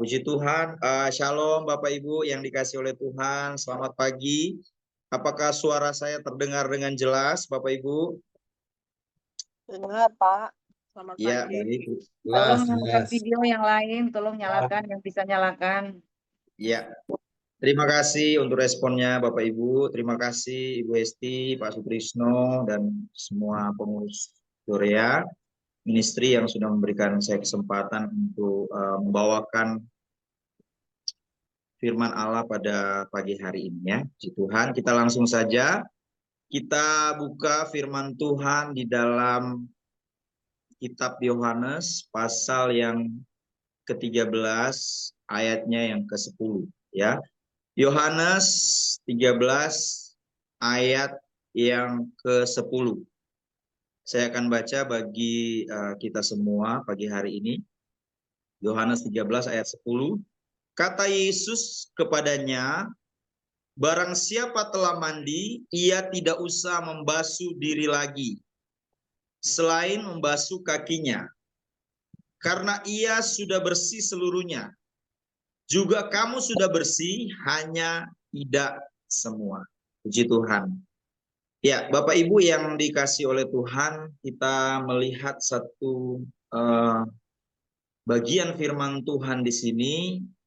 Puji Tuhan, Shalom Bapak Ibu yang dikasih oleh Tuhan, selamat pagi. Apakah suara saya terdengar dengan jelas Bapak Ibu? Dengar, Pak. Selamat Ya, pagi. baik. Tolong Jelas. video yang lain, tolong nyalakan yang bisa nyalakan. Ya, terima kasih untuk responnya Bapak Ibu. Terima kasih Ibu Esti, Pak Sutrisno, dan semua pengurus Korea Ministry yang sudah memberikan saya kesempatan untuk membawakan firman Allah pada pagi hari ini ya. Puji Tuhan, kita langsung saja. Kita buka firman Tuhan di dalam kitab Yohanes pasal yang ke-13 ayatnya yang ke-10 ya. Yohanes 13 ayat yang ke-10. Saya akan baca bagi kita semua pagi hari ini. Yohanes 13 ayat 10. Kata Yesus kepadanya, barang siapa telah mandi, ia tidak usah membasuh diri lagi, selain membasuh kakinya, karena ia sudah bersih seluruhnya. Juga kamu sudah bersih, hanya tidak semua. Puji Tuhan. Ya, Bapak Ibu yang dikasih oleh Tuhan, kita melihat satu bagian firman Tuhan di sini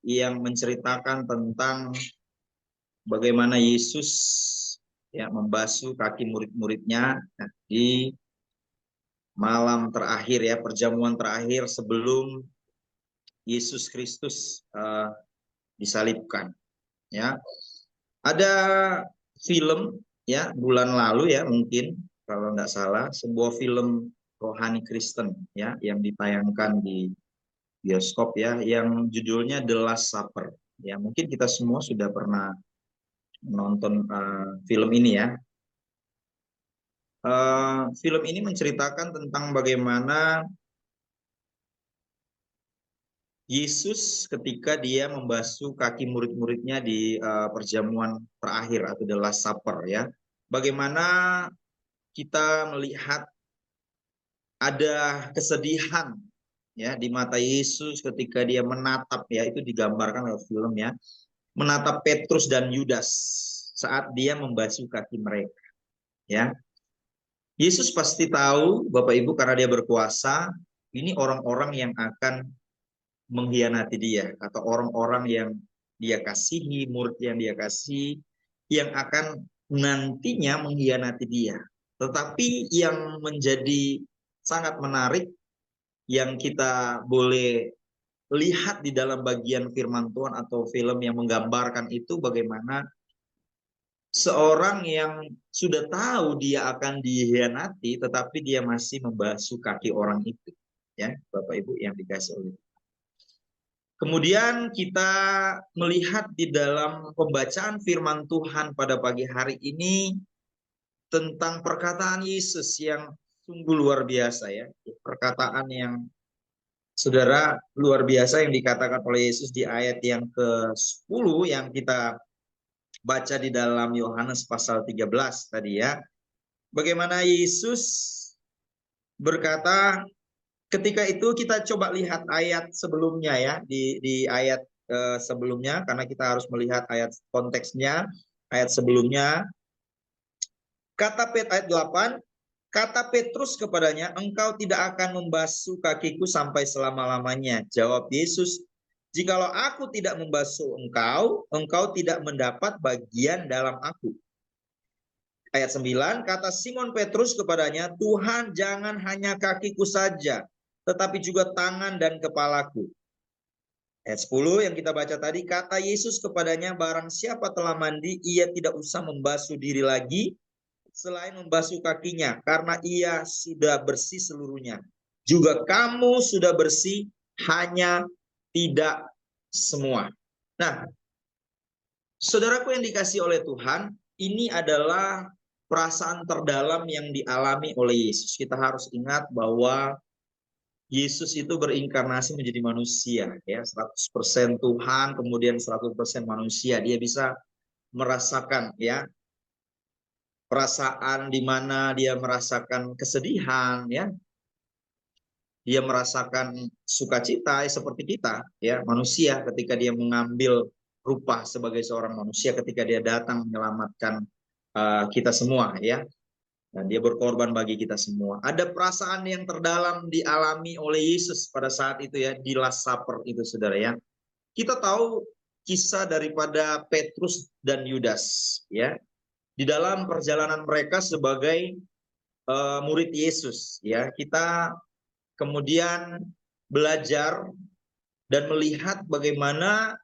yang menceritakan tentang bagaimana Yesus ya membasuh kaki murid-muridnya di malam terakhir ya, perjamuan terakhir sebelum Yesus Kristus disalibkan ya. Ada film ya bulan lalu ya, mungkin kalau nggak salah, sebuah film rohani Kristen ya yang ditayangkan di bioskop ya, yang judulnya The Last Supper ya. Mungkin kita semua sudah pernah menonton film ini ya. Film ini menceritakan tentang bagaimana Yesus ketika dia membasuh kaki murid-muridnya di perjamuan terakhir atau the last supper ya. Bagaimana kita melihat ada kesedihan ya di mata Yesus ketika dia menatap ya, itu digambarkan oleh film ya. Menatap Petrus dan Yudas saat dia membasuh kaki mereka ya. Yesus pasti tahu Bapak Ibu, karena dia berkuasa, ini orang-orang yang akan mengkhianati dia, atau orang-orang yang dia kasihi, murid yang dia kasih, yang akan nantinya mengkhianati dia. Tetapi yang menjadi sangat menarik yang kita boleh lihat di dalam bagian firman Tuhan atau film yang menggambarkan itu, bagaimana seorang yang sudah tahu dia akan dikhianati tetapi dia masih membasuh kaki orang itu ya, Bapak Ibu yang dikasih oleh. Kemudian kita melihat di dalam pembacaan firman Tuhan pada pagi hari ini tentang perkataan Yesus yang sungguh luar biasa ya. Perkataan yang saudara luar biasa yang dikatakan oleh Yesus di ayat yang ke-10 yang kita baca di dalam Yohanes pasal 13 tadi ya. Bagaimana Yesus berkata, ketika itu kita coba lihat ayat sebelumnya ya, di ayat sebelumnya, karena kita harus melihat ayat konteksnya, ayat sebelumnya. Ayat 8, kata Petrus kepadanya, engkau tidak akan membasuh kakiku sampai selama-lamanya. Jawab Yesus, jikalau aku tidak membasuh engkau, engkau tidak mendapat bagian dalam aku. Ayat 9, kata Simon Petrus kepadanya, Tuhan, jangan hanya kakiku saja, tetapi juga tangan dan kepalaku. Ayat 10 yang kita baca tadi, kata Yesus kepadanya, barang siapa telah mandi, ia tidak usah membasuh diri lagi, selain membasuh kakinya, karena ia sudah bersih seluruhnya. Juga kamu sudah bersih, hanya tidak semua. Nah, saudaraku yang dikasih oleh Tuhan, ini adalah perasaan terdalam yang dialami oleh Yesus. Kita harus ingat bahwa Yesus itu berinkarnasi menjadi manusia ya, 100% Tuhan kemudian 100% manusia. Dia bisa merasakan ya perasaan di mana dia merasakan kesedihan ya. dia merasakan sukacita seperti kita, ya, manusia ketika dia mengambil rupa sebagai seorang manusia, ketika dia datang menyelamatkan kita semua, ya. Dan dia berkorban bagi kita semua. Ada perasaan yang terdalam dialami oleh Yesus pada saat itu, ya, di Last Supper itu, saudara, ya. Kita tahu kisah daripada Petrus dan Yudas, ya, di dalam perjalanan mereka sebagai murid Yesus, ya. Kita kemudian belajar dan melihat bagaimana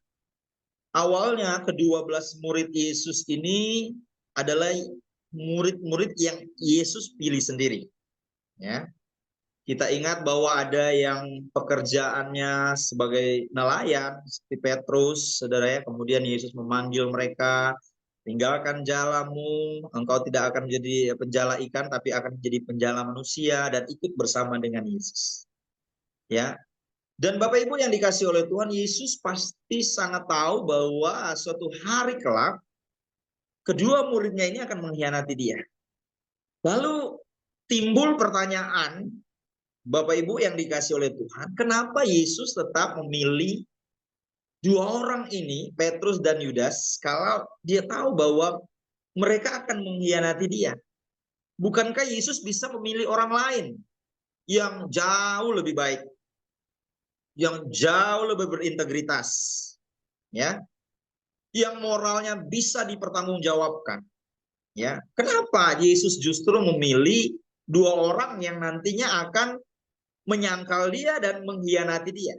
awalnya ke-12 murid Yesus ini adalah murid-murid yang Yesus pilih sendiri, ya. Kita ingat bahwa ada yang pekerjaannya sebagai nelayan seperti Petrus, saudara, ya. Kemudian Yesus memanggil mereka, tinggalkan jalamu, engkau tidak akan menjadi penjala ikan, tapi akan menjadi penjala manusia, dan ikut bersama dengan Yesus, ya. Dan Bapak Ibu yang dikasih oleh Tuhan, Yesus pasti sangat tahu bahwa suatu hari kelak kedua muridnya ini akan mengkhianati dia. Lalu timbul pertanyaan, Bapak Ibu yang dikasih oleh Tuhan, kenapa Yesus tetap memilih dua orang ini, Petrus dan Yudas, kalau dia tahu bahwa mereka akan mengkhianati dia? Bukankah Yesus bisa memilih orang lain yang jauh lebih baik, yang jauh lebih berintegritas, ya, yang moralnya bisa dipertanggungjawabkan, ya? Kenapa Yesus justru memilih dua orang yang nantinya akan menyangkal dia dan mengkhianati dia?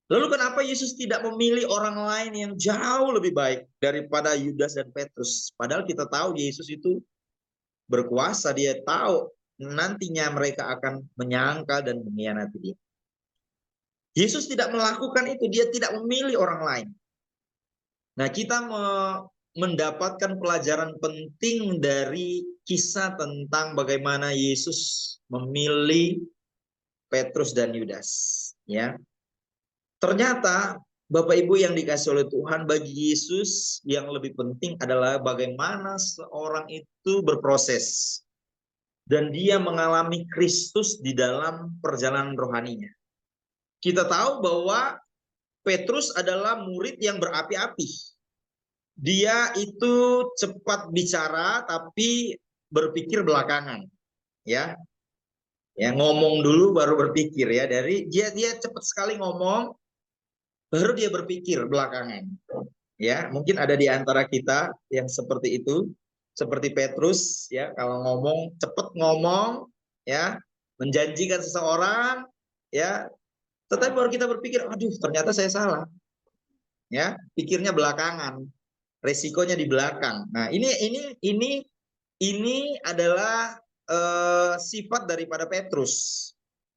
Lalu kenapa Yesus tidak memilih orang lain yang jauh lebih baik daripada Yudas dan Petrus? Padahal kita tahu Yesus itu berkuasa, dia tahu nantinya mereka akan menyangkal dan mengkhianati dia. Yesus tidak melakukan itu, dia tidak memilih orang lain. Nah, kita mendapatkan pelajaran penting dari kisah tentang bagaimana Yesus memilih Petrus dan Yudas, ya. Ternyata Bapak Ibu yang dikasih oleh Tuhan, bagi Yesus yang lebih penting adalah bagaimana seorang itu berproses dan dia mengalami Kristus di dalam perjalanan rohaninya. Kita tahu bahwa Petrus adalah murid yang berapi-api. Dia itu cepat bicara tapi berpikir belakangan, ya. Ya, ngomong dulu baru berpikir, ya. Dari dia cepat sekali ngomong, baru dia berpikir belakangan. Ya, mungkin ada di antara kita yang seperti itu, seperti Petrus, ya, kalau ngomong cepat ngomong, ya, menjanjikan seseorang, ya, tetapi baru kita berpikir, aduh, ternyata saya salah. Ya, pikirnya belakangan. Resikonya di belakang. Nah, ini adalah sifat daripada Petrus,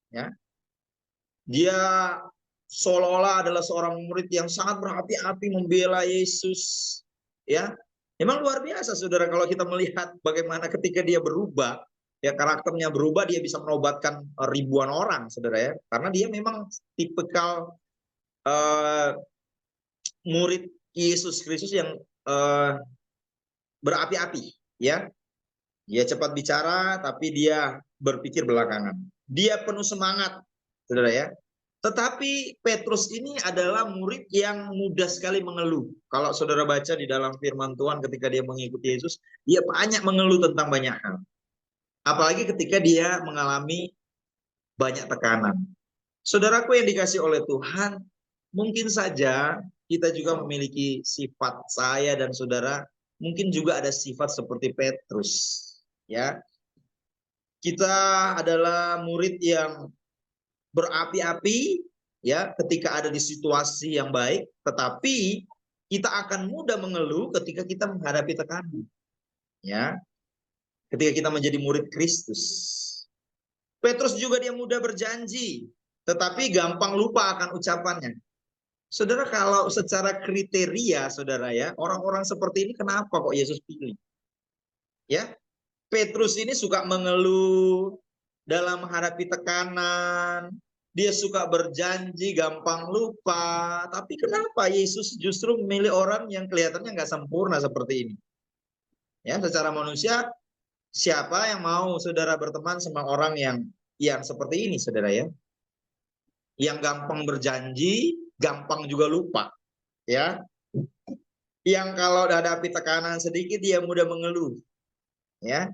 ya. Dia seolah-olah adalah seorang murid yang sangat berapi-api membela Yesus, ya. Memang luar biasa, saudara, kalau kita melihat bagaimana ketika dia berubah, ya, karakternya berubah, dia bisa menobatkan ribuan orang, saudara, ya. Karena dia memang tipikal murid Yesus Kristus yang berapi-api, ya. Dia cepat bicara, tapi dia berpikir belakangan. Dia penuh semangat, saudara, ya. Tetapi Petrus ini adalah murid yang mudah sekali mengeluh. Kalau saudara baca di dalam firman Tuhan ketika dia mengikuti Yesus, dia banyak mengeluh tentang banyak hal. Apalagi ketika dia mengalami banyak tekanan. Saudaraku yang dikasih oleh Tuhan, mungkin saja kita juga memiliki sifat, saya dan saudara mungkin juga ada sifat seperti Petrus, ya. Kita adalah murid yang berapi-api, ya, ketika ada di situasi yang baik, tetapi kita akan mudah mengeluh ketika kita menghadapi tekanan, ya. Ketika kita menjadi murid Kristus. Petrus juga dia mudah berjanji, tetapi gampang lupa akan ucapannya. Saudara, kalau secara kriteria, saudara, ya, orang-orang seperti ini kenapa kok Yesus pilih? Ya, Petrus ini suka mengeluh dalam menghadapi tekanan, dia suka berjanji, gampang lupa. Tapi kenapa Yesus justru memilih orang yang kelihatannya nggak sempurna seperti ini? Ya, secara manusia, siapa yang mau saudara berteman sama orang yang yang seperti ini, saudara ya. Yang gampang berjanji, gampang juga lupa, ya. Yang kalau hadapi tekanan sedikit dia mudah mengeluh, ya.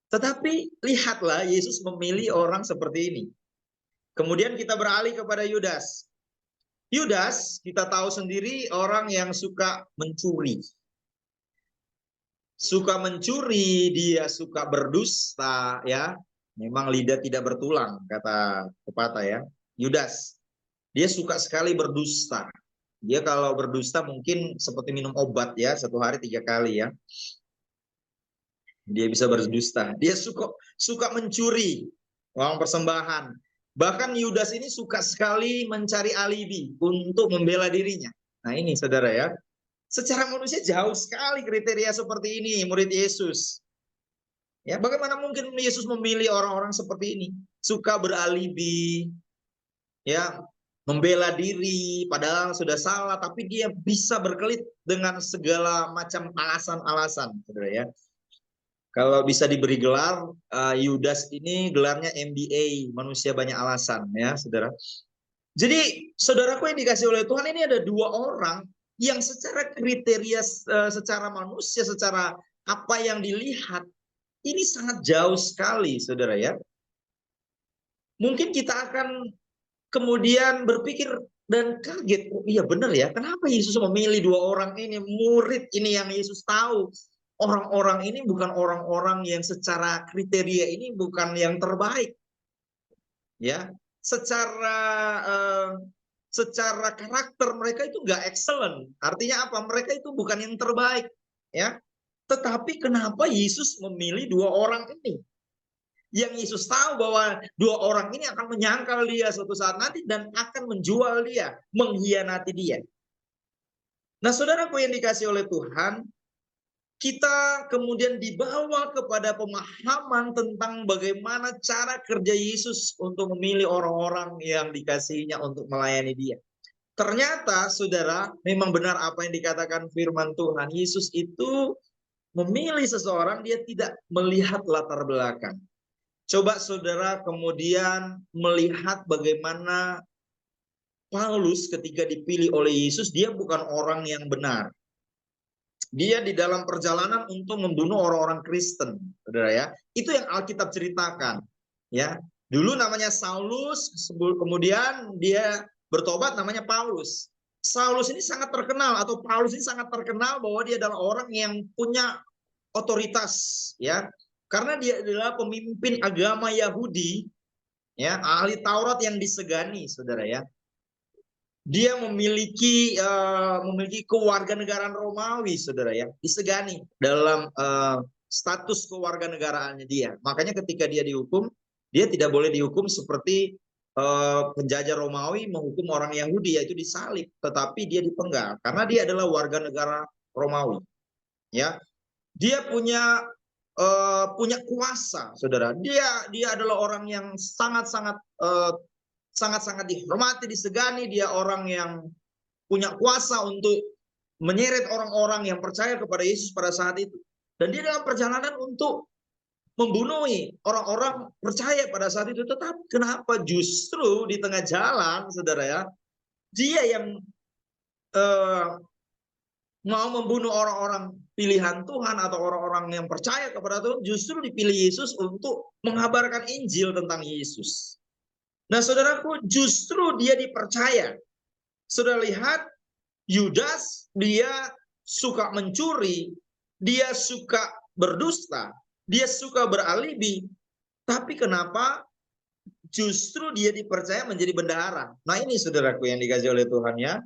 Tetapi lihatlah Yesus memilih orang seperti ini. Kemudian kita beralih kepada Yudas. Yudas kita tahu sendiri orang yang suka mencuri. Suka mencuri, dia suka berdusta, ya. Memang lidah tidak bertulang, kata pepatah ya. Yudas, dia suka sekali berdusta. Dia kalau berdusta mungkin seperti minum obat ya, 1 hari 3 kali ya. Dia bisa berdusta. Dia suka mencuri uang persembahan. Bahkan Yudas ini suka sekali mencari alibi untuk membela dirinya. Nah ini saudara ya. Secara manusia jauh sekali kriteria seperti ini murid Yesus. Ya, bagaimana mungkin Yesus memilih orang-orang seperti ini? Suka beralibi, ya, membela diri, padahal sudah salah, tapi dia bisa berkelit dengan segala macam alasan-alasan, saudara ya. Kalau bisa diberi gelar, Yudas ini gelarnya MBA, manusia banyak alasan, ya, saudara. Jadi, saudaraku yang dikasih oleh Tuhan, ini ada 2 orang yang secara kriteria, secara manusia, secara apa yang dilihat, ini sangat jauh sekali, saudara ya. Mungkin kita akan kemudian berpikir dan kaget, oh iya benar ya, kenapa Yesus memilih 2 orang ini, murid ini yang Yesus tahu. Orang-orang ini bukan orang-orang yang secara kriteria ini bukan yang terbaik. Ya, secara karakter mereka itu nggak excellent. Artinya apa? Mereka itu bukan yang terbaik, ya. Tetapi kenapa Yesus memilih 2 orang ini? Yang Yesus tahu bahwa 2 orang ini akan menyangkal dia suatu saat nanti dan akan menjual dia, mengkhianati dia. Nah, saudaraku yang dikasih oleh Tuhan, kita kemudian dibawa kepada pemahaman tentang bagaimana cara kerja Yesus untuk memilih orang-orang yang dikasihinya untuk melayani dia. Ternyata, saudara, memang benar apa yang dikatakan firman Tuhan. Yesus itu memilih seseorang, dia tidak melihat latar belakang. Coba saudara kemudian melihat bagaimana Paulus ketika dipilih oleh Yesus, dia bukan orang yang benar. Dia di dalam perjalanan untuk membunuh orang-orang Kristen, saudara ya. Itu yang Alkitab ceritakan, ya. Dulu namanya Saulus, kemudian dia bertobat namanya Paulus. Saulus ini sangat terkenal, atau Paulus ini sangat terkenal bahwa dia adalah orang yang punya otoritas, ya. Karena dia adalah pemimpin agama Yahudi, ya, ahli Taurat yang disegani, saudara ya. Dia memiliki kewarganegaraan Romawi, saudara ya, disegani dalam status kewarganegaraannya dia. Makanya ketika dia dihukum, dia tidak boleh dihukum seperti penjajah Romawi menghukum orang Yahudi, yaitu disalib, tetapi dia dipenggal karena dia adalah warga negara Romawi. Ya, dia punya kuasa, saudara. Dia adalah orang yang sangat-sangat dihormati, disegani. Dia orang yang punya kuasa untuk menyeret orang-orang yang percaya kepada Yesus pada saat itu. Dan dia dalam perjalanan untuk membunuh orang-orang percaya pada saat itu. Tetapi kenapa justru di tengah jalan, saudara ya, dia yang mau membunuh orang-orang pilihan Tuhan atau orang-orang yang percaya kepada Tuhan, justru dipilih Yesus untuk mengabarkan Injil tentang Yesus. Nah, saudaraku, justru dia dipercaya. Saudara lihat, Yudas, dia suka mencuri, dia suka berdusta, dia suka beralibi. Tapi kenapa justru dia dipercaya menjadi bendahara? Nah, ini saudaraku yang dikasih oleh Tuhan ya.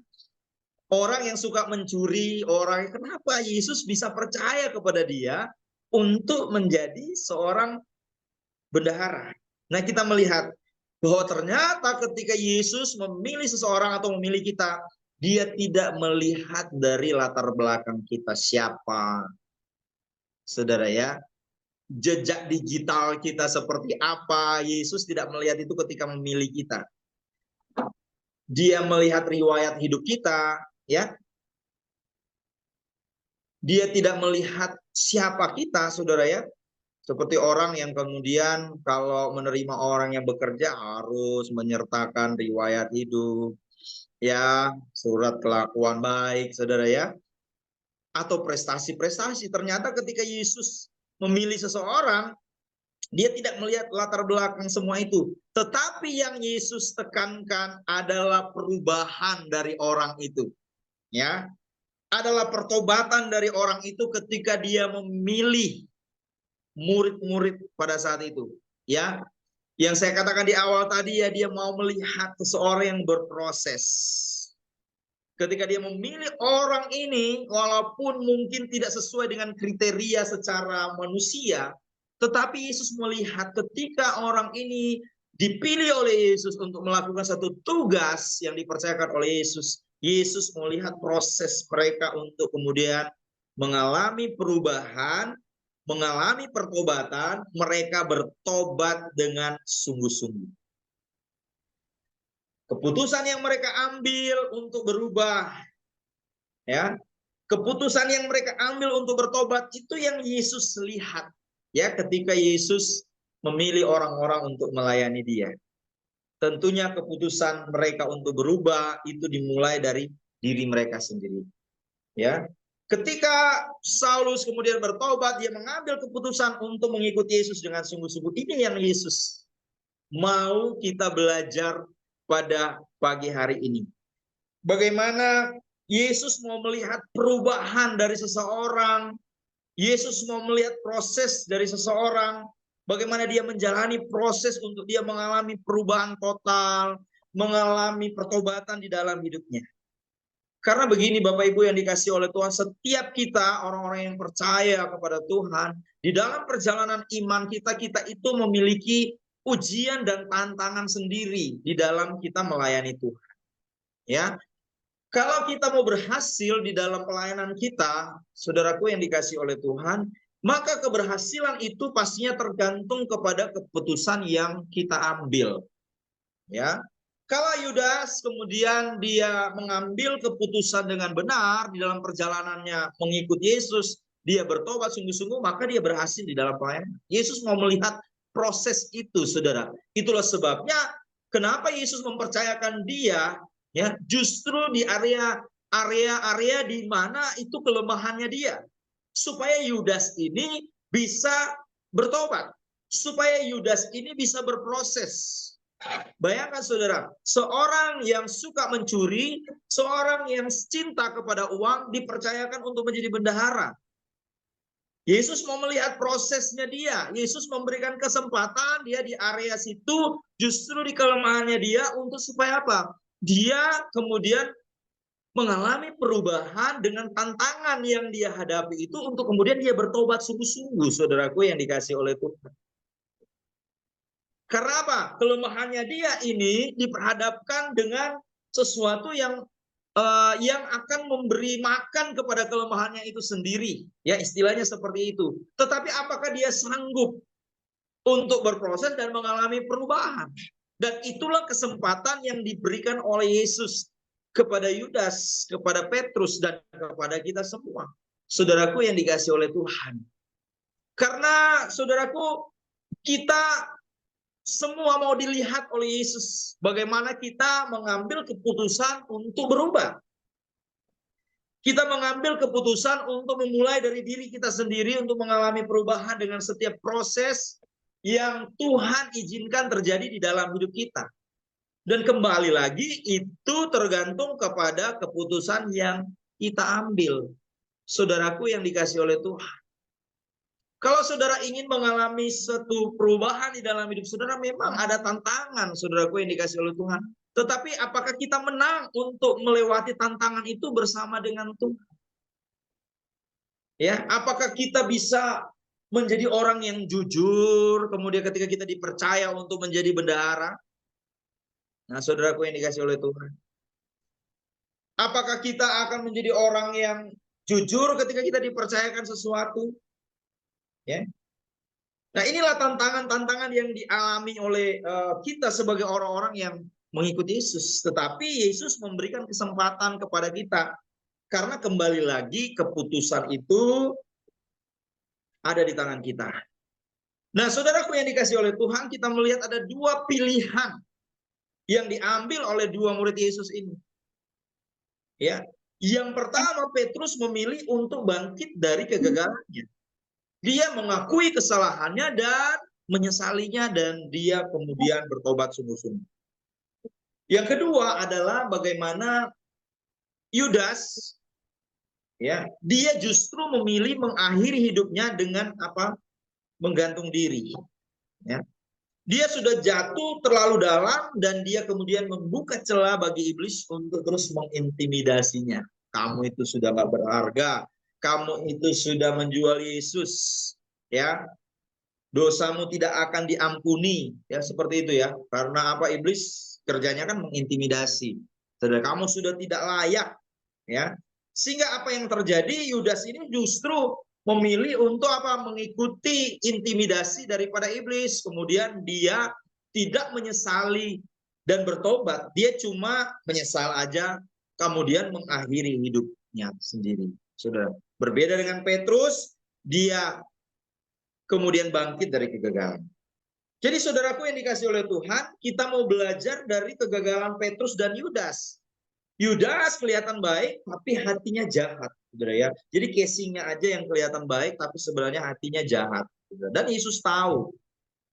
Orang yang suka mencuri, kenapa Yesus bisa percaya kepada dia untuk menjadi seorang bendahara? Nah, kita melihat bahwa ternyata ketika Yesus memilih seseorang atau memilih kita, dia tidak melihat dari latar belakang kita siapa. Saudara ya, jejak digital kita seperti apa, Yesus tidak melihat itu ketika memilih kita. Dia melihat riwayat hidup kita, ya. Dia tidak melihat siapa kita, saudara ya. Seperti orang yang kemudian kalau menerima orang yang bekerja harus menyertakan riwayat hidup, ya, surat kelakuan baik, saudara ya, atau prestasi-prestasi. Ternyata ketika Yesus memilih seseorang, dia tidak melihat latar belakang semua itu. Tetapi yang Yesus tekankan adalah perubahan dari orang itu. Ya, adalah pertobatan dari orang itu ketika dia memilih murid-murid pada saat itu. Ya, yang saya katakan di awal tadi ya, dia mau melihat seseorang yang berproses. Ketika dia memilih orang ini, walaupun mungkin tidak sesuai dengan kriteria secara manusia, tetapi Yesus melihat ketika orang ini dipilih oleh Yesus untuk melakukan satu tugas yang dipercayakan oleh Yesus, Yesus melihat proses mereka untuk kemudian mengalami perubahan, mengalami pertobatan, mereka bertobat dengan sungguh-sungguh. Keputusan yang mereka ambil untuk berubah, ya, keputusan yang mereka ambil untuk bertobat itu yang Yesus lihat, ya, ketika Yesus memilih orang-orang untuk melayani dia. Tentunya keputusan mereka untuk berubah itu dimulai dari diri mereka sendiri, ya. Ketika Saulus kemudian bertobat, dia mengambil keputusan untuk mengikuti Yesus dengan sungguh-sungguh. Ini yang Yesus mau kita belajar pada pagi hari ini. Bagaimana Yesus mau melihat perubahan dari seseorang. Yesus mau melihat proses dari seseorang. Bagaimana dia menjalani proses untuk dia mengalami perubahan total, mengalami pertobatan di dalam hidupnya. Karena begini Bapak Ibu yang dikasih oleh Tuhan, setiap kita orang-orang yang percaya kepada Tuhan, di dalam perjalanan iman kita, kita itu memiliki ujian dan tantangan sendiri di dalam kita melayani Tuhan. Ya, kalau kita mau berhasil di dalam pelayanan kita, saudaraku yang dikasih oleh Tuhan, maka keberhasilan itu pastinya tergantung kepada keputusan yang kita ambil. Ya, kalau Yudas kemudian dia mengambil keputusan dengan benar di dalam perjalanannya mengikuti Yesus, dia bertobat sungguh-sungguh, maka dia berhasil di dalam pelayanan. Yesus mau melihat proses itu, saudara. Itulah sebabnya kenapa Yesus mempercayakan dia, ya, justru di area di mana itu kelemahannya dia, supaya Yudas ini bisa bertobat, supaya Yudas ini bisa berproses. Bayangkan saudara, seorang yang suka mencuri, seorang yang cinta kepada uang dipercayakan untuk menjadi bendahara. Yesus mau melihat prosesnya dia. Yesus memberikan kesempatan dia di area situ, justru di kelemahannya dia untuk supaya apa? Dia kemudian mengalami perubahan dengan tantangan yang dia hadapi itu untuk kemudian dia bertobat sungguh-sungguh, saudaraku yang dikasih oleh Tuhan. Karena apa? Kelemahannya dia ini diperhadapkan dengan sesuatu yang akan memberi makan kepada kelemahannya itu sendiri. Ya, istilahnya seperti itu. Tetapi apakah dia sanggup untuk berproses dan mengalami perubahan? Dan itulah kesempatan yang diberikan oleh Yesus kepada Yudas, kepada Petrus, dan kepada kita semua. Saudaraku yang dikasih oleh Tuhan. Karena saudaraku, kita semua mau dilihat oleh Yesus. Bagaimana kita mengambil keputusan untuk berubah. Kita mengambil keputusan untuk memulai dari diri kita sendiri untuk mengalami perubahan dengan setiap proses yang Tuhan izinkan terjadi di dalam hidup kita. Dan kembali lagi itu tergantung kepada keputusan yang kita ambil. Saudaraku yang dikasih oleh Tuhan. Kalau saudara ingin mengalami satu perubahan di dalam hidup saudara, memang ada tantangan, saudaraku yang dikasih oleh Tuhan. Tetapi apakah kita menang untuk melewati tantangan itu bersama dengan Tuhan? Ya, apakah kita bisa menjadi orang yang jujur, kemudian ketika kita dipercaya untuk menjadi bendahara? Nah, saudaraku yang dikasih oleh Tuhan. Apakah kita akan menjadi orang yang jujur ketika kita dipercayakan sesuatu? Ya. Nah, inilah tantangan-tantangan yang dialami oleh kita sebagai orang-orang yang mengikuti Yesus. Tetapi Yesus memberikan kesempatan kepada kita. Karena kembali lagi keputusan itu ada di tangan kita. Nah, saudaraku yang dikasih oleh Tuhan, kita melihat ada dua pilihan yang diambil oleh dua murid Yesus ini. Ya, yang pertama Petrus memilih untuk bangkit dari kegagalannya. Dia mengakui kesalahannya dan menyesalinya dan dia kemudian bertobat sungguh-sungguh. Yang kedua adalah bagaimana Yudas, ya, dia justru memilih mengakhiri hidupnya dengan apa? Menggantung diri. Ya. Dia sudah jatuh terlalu dalam dan dia kemudian membuka celah bagi iblis untuk terus mengintimidasinya. Kamu itu sudah gak berharga, kamu itu sudah menjual Yesus, ya. Dosamu tidak akan diampuni, ya seperti itu ya. Karena apa, iblis kerjanya kan mengintimidasi. Saudara, kamu sudah tidak layak, ya. Sehingga apa yang terjadi, Yudas ini justru memilih untuk apa? Mengikuti intimidasi daripada iblis. Kemudian dia tidak menyesali dan bertobat. Dia cuma menyesal aja, kemudian mengakhiri hidupnya sendiri. Saudara, berbeda dengan Petrus, dia kemudian bangkit dari kegagalan. Jadi saudaraku yang dikasih oleh Tuhan, kita mau belajar dari kegagalan Petrus dan Yudas. Yudas kelihatan baik, tapi hatinya jahat, saudara ya. Jadi casingnya aja yang kelihatan baik, tapi sebenarnya hatinya jahat. Dan Yesus tahu,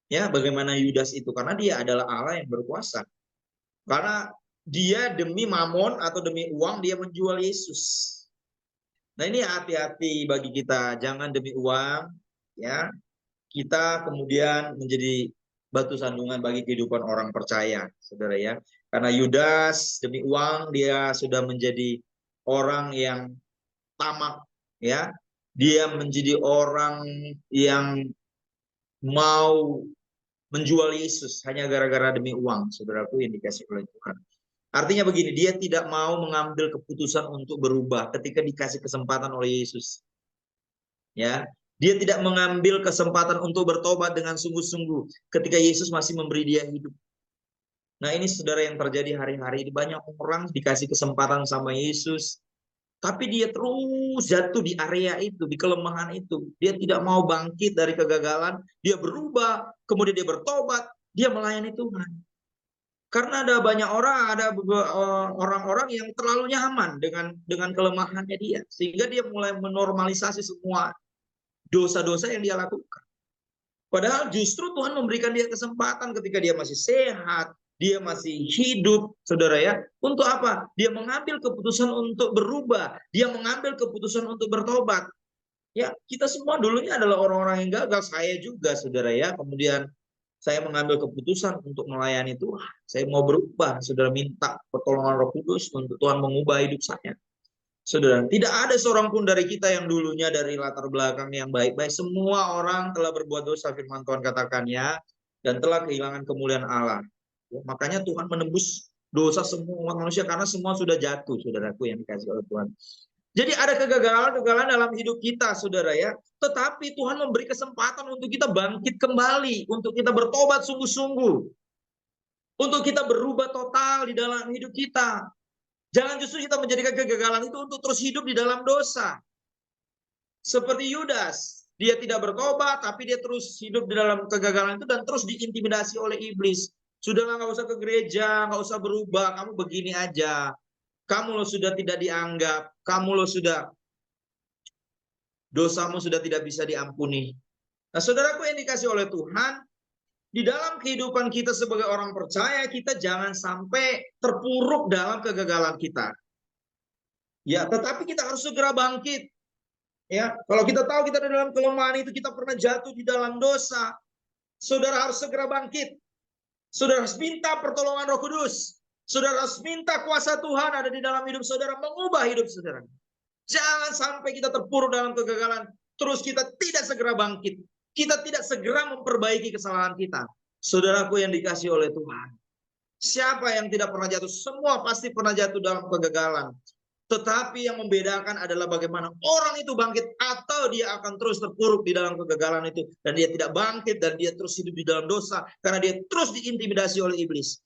ya, bagaimana Yudas itu, karena dia adalah Allah yang berkuasa. Karena dia demi mamon atau demi uang dia menjual Yesus. Nah ini hati-hati bagi kita, jangan demi uang, ya, kita kemudian menjadi batu sandungan bagi kehidupan orang percaya, saudara ya. Karena Yudas demi uang dia sudah menjadi orang yang tamak, ya. Dia menjadi orang yang mau menjual Yesus hanya gara-gara demi uang, saudaraku yang dikasih oleh Tuhan. Artinya begini, dia tidak mau mengambil keputusan untuk berubah ketika dikasih kesempatan oleh Yesus. Ya, dia tidak mengambil kesempatan untuk bertobat dengan sungguh-sungguh ketika Yesus masih memberi dia hidup. Nah ini saudara yang terjadi hari-hari ini, banyak orang dikasih kesempatan sama Yesus, tapi dia terus jatuh di area itu, di kelemahan itu. Dia tidak mau bangkit dari kegagalan, dia berubah, kemudian dia bertobat, dia melayani Tuhan. Karena ada banyak orang, ada orang-orang yang terlalu nyaman dengan kelemahannya dia, sehingga dia mulai menormalisasi semua dosa-dosa yang dia lakukan. Padahal justru Tuhan memberikan dia kesempatan ketika dia masih sehat, dia masih hidup, saudara ya. Untuk apa? Dia mengambil keputusan untuk berubah, dia mengambil keputusan untuk bertobat. Ya, kita semua dulunya adalah orang-orang yang gagal, saya juga, saudara ya. Kemudian saya mengambil keputusan untuk melayani Tuhan. Saya mau berubah, saudara, minta pertolongan Roh Kudus untuk Tuhan mengubah hidup saya. Saudara, tidak ada seorang pun dari kita yang dulunya dari latar belakang yang baik-baik. Semua orang telah berbuat dosa, firman Tuhan katakannya, dan telah kehilangan kemuliaan Allah. Ya, makanya Tuhan menembus dosa semua umat manusia karena semua sudah jatuh, saudaraku yang dikasih oleh Tuhan. Jadi ada kegagalan-kegagalan dalam hidup kita, saudara ya. Tetapi Tuhan memberi kesempatan untuk kita bangkit kembali, untuk kita bertobat sungguh-sungguh, untuk kita berubah total di dalam hidup kita. Jangan justru kita menjadikan kegagalan itu untuk terus hidup di dalam dosa. Seperti Yudas, dia tidak bertobat, tapi dia terus hidup di dalam kegagalan itu dan terus diintimidasi oleh iblis. Sudahlah, nggak usah ke gereja, nggak usah berubah, kamu begini aja. Kamu lo sudah tidak dianggap, kamu lo sudah, dosamu sudah tidak bisa diampuni. Nah, saudaraku yang dikasih oleh Tuhan, di dalam kehidupan kita sebagai orang percaya, kita jangan sampai terpuruk dalam kegagalan kita. Ya, tetapi kita harus segera bangkit. Ya, kalau kita tahu kita ada dalam kelemahan itu, kita pernah jatuh di dalam dosa, saudara harus segera bangkit. Saudara harus minta pertolongan Roh Kudus. Saudara harus minta kuasa Tuhan ada di dalam hidup saudara, mengubah hidup saudara. Jangan sampai kita terpuruk dalam kegagalan, terus kita tidak segera bangkit. Kita tidak segera memperbaiki kesalahan kita. Saudaraku yang dikasih oleh Tuhan, siapa yang tidak pernah jatuh? Semua pasti pernah jatuh dalam kegagalan. Tetapi yang membedakan adalah bagaimana orang itu bangkit atau dia akan terus terpuruk di dalam kegagalan itu. Dan dia tidak bangkit dan dia terus hidup di dalam dosa karena dia terus diintimidasi oleh iblis.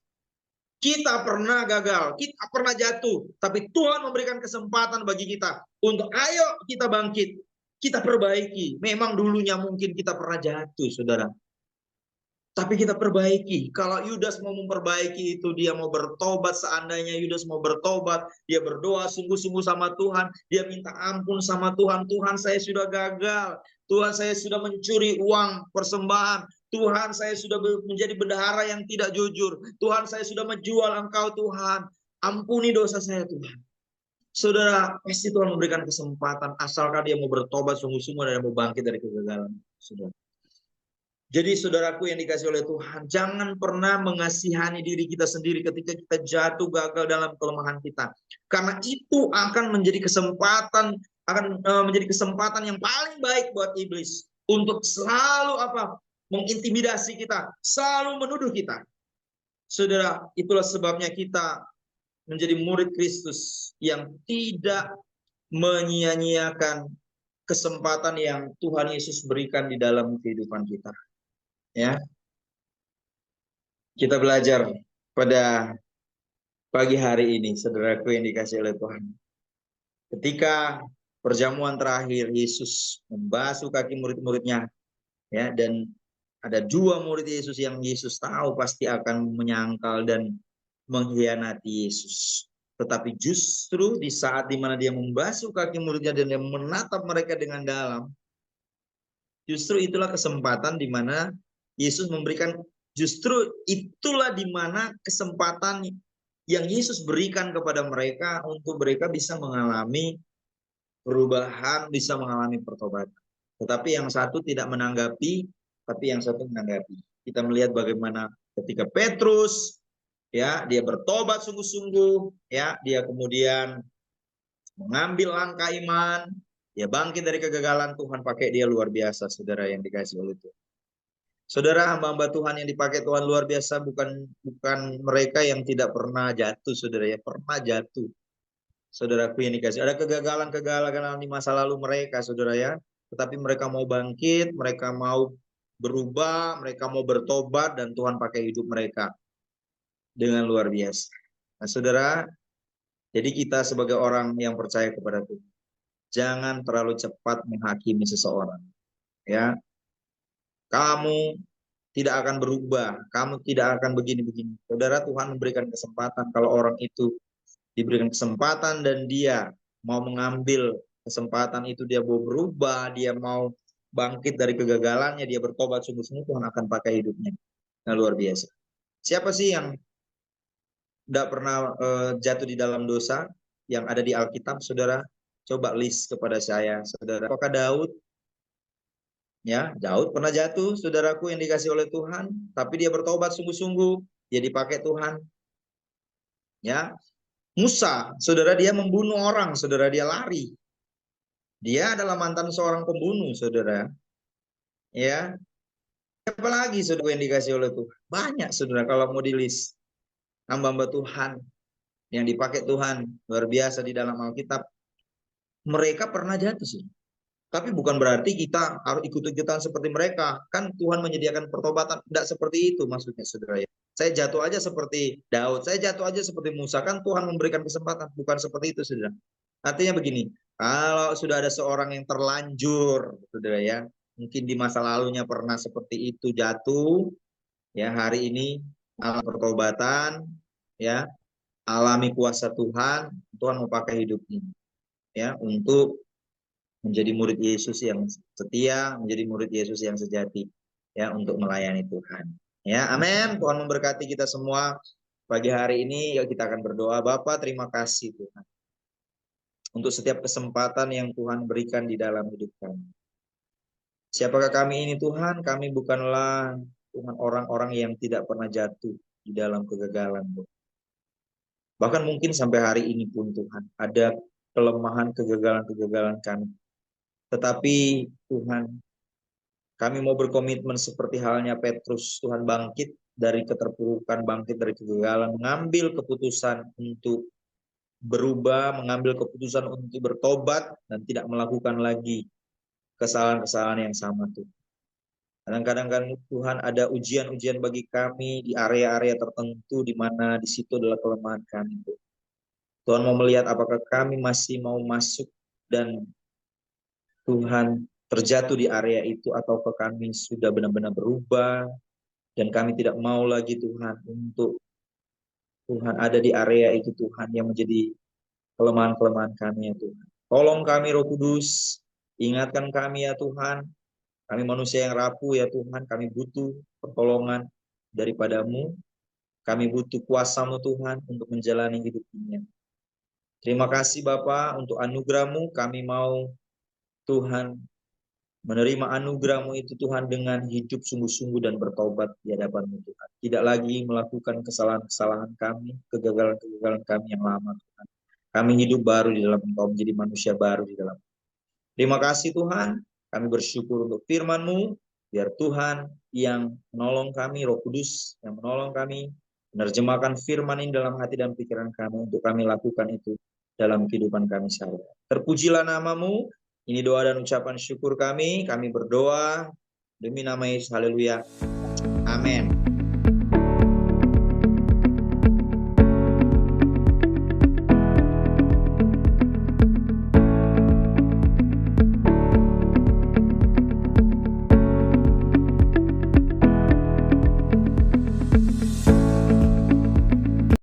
Kita pernah gagal, kita pernah jatuh, tapi Tuhan memberikan kesempatan bagi kita untuk ayo kita bangkit. kita perbaiki. Memang dulunya mungkin kita pernah jatuh, saudara. Tapi kita perbaiki. Kalau Yudas mau memperbaiki itu, dia mau bertobat, seandainya Yudas mau bertobat, dia berdoa sungguh-sungguh sama Tuhan, dia minta ampun sama Tuhan. Tuhan, saya sudah gagal. Tuhan, saya sudah mencuri uang persembahan. Tuhan, saya sudah menjadi bendahara yang tidak jujur. Tuhan, saya sudah menjual Engkau, Tuhan. Ampuni dosa saya, Tuhan. Saudara, pasti Tuhan memberikan kesempatan asalkan dia mau bertobat sungguh-sungguh dan mau bangkit dari kegagalan. Saudara. Jadi saudaraku yang dikasih oleh Tuhan, jangan pernah mengasihani diri kita sendiri ketika kita jatuh gagal dalam kelemahan kita. Karena itu akan menjadi kesempatan menjadi kesempatan yang paling baik buat iblis untuk selalu mengintimidasi kita, selalu menuduh kita. Saudara, itulah sebabnya kita menjadi murid Kristus yang tidak menyia-nyiakan kesempatan yang Tuhan Yesus berikan di dalam kehidupan kita. Ya, kita belajar pada pagi hari ini, saudaraku yang dikasih oleh Tuhan. Ketika perjamuan terakhir, Yesus membasuh kaki murid-muridnya, ya, dan ada 2 murid Yesus yang Yesus tahu pasti akan menyangkal dan mengkhianati Yesus. Tetapi justru di saat dimana dia membasuh kaki muridnya dan dia menatap mereka dengan dalam, justru itulah kesempatan di mana Yesus memberikan, justru itulah di mana kesempatan yang Yesus berikan kepada mereka untuk mereka bisa mengalami perubahan, bisa mengalami pertobatan. Tetapi yang satu tidak menanggapi, tapi yang satu menanggapi. Kita melihat bagaimana ketika Petrus, ya, dia bertobat sungguh-sungguh, ya, dia kemudian mengambil langkah iman, dia bangkit dari kegagalan. Tuhan pakai dia luar biasa, saudara yang dikasih oleh Tuhan. Saudara, hamba-hamba Tuhan yang dipakai Tuhan luar biasa bukan mereka yang tidak pernah jatuh, saudara, ya, pernah jatuh. Saudaraku yang dikasih, ada kegagalan di masa lalu mereka, saudara, ya, tetapi mereka mau bangkit, mereka mau berubah, mereka mau bertobat, dan Tuhan pakai hidup mereka dengan luar biasa. Nah, saudara, jadi kita sebagai orang yang percaya kepada Tuhan, jangan terlalu cepat menghakimi seseorang, ya. Kamu tidak akan berubah, kamu tidak akan begini-begini. Saudara, Tuhan memberikan kesempatan. Kalau orang itu diberikan kesempatan dan dia mau mengambil kesempatan itu, dia mau berubah, dia mau bangkit dari kegagalannya, dia bertobat sungguh-sungguh, Tuhan akan pakai hidupnya. Nah, luar biasa. Siapa sih yang tidak pernah jatuh di dalam dosa yang ada di Alkitab, saudara? Coba list kepada saya, saudara. Apakah Daud? Ya, Daud pernah jatuh, saudaraku yang dikasih oleh Tuhan, tapi dia bertobat sungguh-sungguh, dia dipakai Tuhan. Ya, Musa, saudara, dia membunuh orang, saudara, dia lari. Dia adalah mantan seorang pembunuh, saudara. Ya, siapa lagi, saudara, yang dikasih oleh Tuhan? Banyak, saudara, kalau mau di list. Hamba-hamba Tuhan yang dipakai Tuhan luar biasa di dalam Alkitab. Mereka pernah jatuh sih. Tapi bukan berarti kita harus ikut-ikutan seperti mereka. Kan Tuhan menyediakan pertobatan. Tidak seperti itu maksudnya, saudara, ya. Saya jatuh aja seperti Daud. Saya jatuh aja seperti Musa. Kan Tuhan memberikan kesempatan. Bukan seperti itu, saudara. Artinya begini. Kalau sudah ada seorang yang terlanjur, saudara, ya, mungkin di masa lalunya pernah seperti itu jatuh. Ya, hari ini alami pertobatan. Ya, alami kuasa Tuhan. Tuhan mau pakai hidup ini. Ya, untuk menjadi murid Yesus yang setia, menjadi murid Yesus yang sejati, ya, untuk melayani Tuhan. Ya, amin. Tuhan memberkati kita semua pagi hari ini. Yuk kita akan berdoa. Bapa, terima kasih Tuhan untuk setiap kesempatan yang Tuhan berikan di dalam hidup kami. Siapakah kami ini, Tuhan? Kami bukanlah, Tuhan, orang-orang yang tidak pernah jatuh di dalam kegagalan, Tuhan. Bahkan mungkin sampai hari ini pun, Tuhan, ada kelemahan, kegagalan-kegagalan kami. Tetapi Tuhan, kami mau berkomitmen seperti halnya Petrus, Tuhan, bangkit dari keterpurukan, bangkit dari kegagalan, mengambil keputusan untuk berubah, mengambil keputusan untuk bertobat, dan tidak melakukan lagi kesalahan-kesalahan yang sama, Tuhan. Kadang-kadang kan Tuhan ada ujian-ujian bagi kami di area-area tertentu di mana di situ adalah kelemahan kami, Tuhan. Tuhan mau melihat apakah kami masih mau masuk dan Tuhan terjatuh di area itu, ataukah kami sudah benar-benar berubah dan kami tidak mau lagi Tuhan untuk Tuhan ada di area itu Tuhan yang menjadi kelemahan-kelemahan kami ya Tuhan. Tolong kami Roh Kudus, ingatkan kami ya Tuhan, kami manusia yang rapuh ya Tuhan, kami butuh pertolongan daripadamu, kami butuh kuasa-Mu Tuhan untuk menjalani hidup ini. Terima kasih Bapa untuk anugerah-Mu, kami mau Tuhan menerima anugerah-Mu itu Tuhan dengan hidup sungguh-sungguh dan bertobat di hadapan-Mu Tuhan. Tidak lagi melakukan kesalahan-kesalahan kami, kegagalan-kegagalan kami yang lama Tuhan. Kami hidup baru di dalam Engkau, menjadi manusia baru di dalam. Terima kasih Tuhan, kami bersyukur untuk firman-Mu, biar Tuhan yang menolong kami, Roh Kudus yang menolong kami, menerjemahkan firman ini dalam hati dan pikiran kami, untuk kami lakukan itu dalam kehidupan kami sehari-hari. Terpujilah nama-Mu, ini doa dan ucapan syukur kami berdoa demi nama Yesus, haleluya, amin.